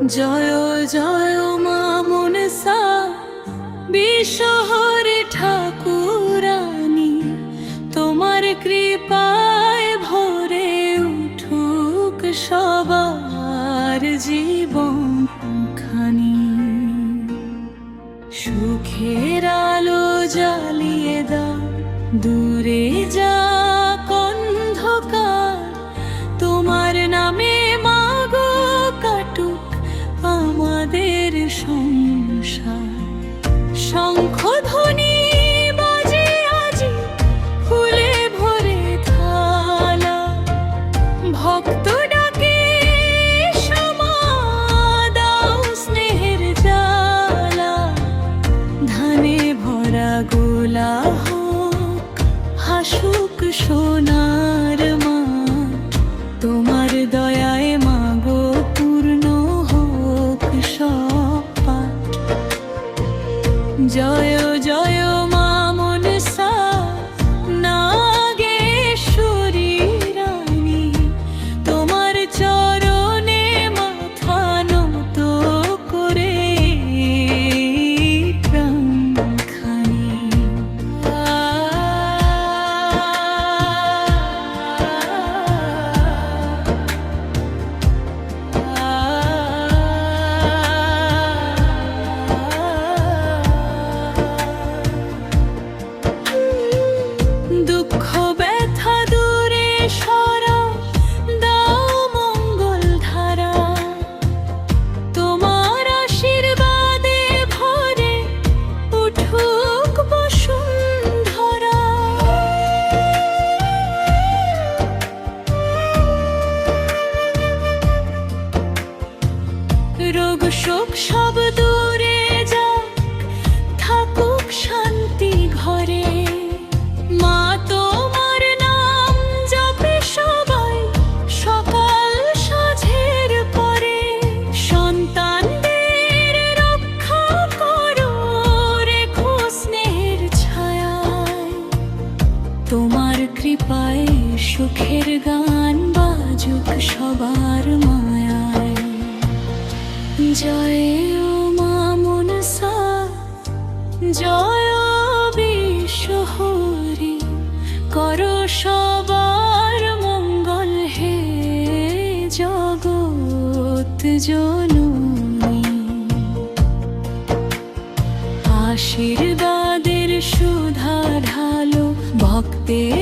জয় জয় মা মনসা বিশ্বহরে ঠাকুরানী, তোমার কৃপায় ভরে উঠুক সবার জীবন খানি। সুখের আলো জ্বালিয়ে দাও, দূরে যাক অন্ধকার, তোমার নামে মাগো কাটুক আমাদের সংসার। শঙ্খধ্বনি বাজে আজি, ফুলে ভরে থালা, ভক্ত ডাকে সমা দাও স্নেহের জ্বালা। ধানে ভরা গোলা হোক, হাসুক সোনার মাঠ, তোমার দয়ায় মাগো পূর্ণ হোক সব পাঠ। জয় জয় মা মনসা নাগেশ্বরী রানী, তোমার চরণে মাথা নত করে প্রাণখানি। দুঃখ ব্যথা দূরে সরাও, দাও মঙ্গল ধারা, তোমার আশীর্বাদে ভরে উঠুক বসুন্ধরা। রোগ শোক সব দূরে যাক, থাকুক শান্তি ঘরে। মা তোমার নাম জপে সবাই সকাল সাঁঝের পরে। সন্তানদের রক্ষা করো, রেখো স্নেহের ছায়ায়, তোমার কৃপায় সুখের গান বাজুক সবার মায়ায়। জয় মা মনসা, জয় বিশ্বহরি, করো সবার মঙ্গল হে জগৎ জননী। আশীর্বাদের সুধা ঢালো, ভক্তের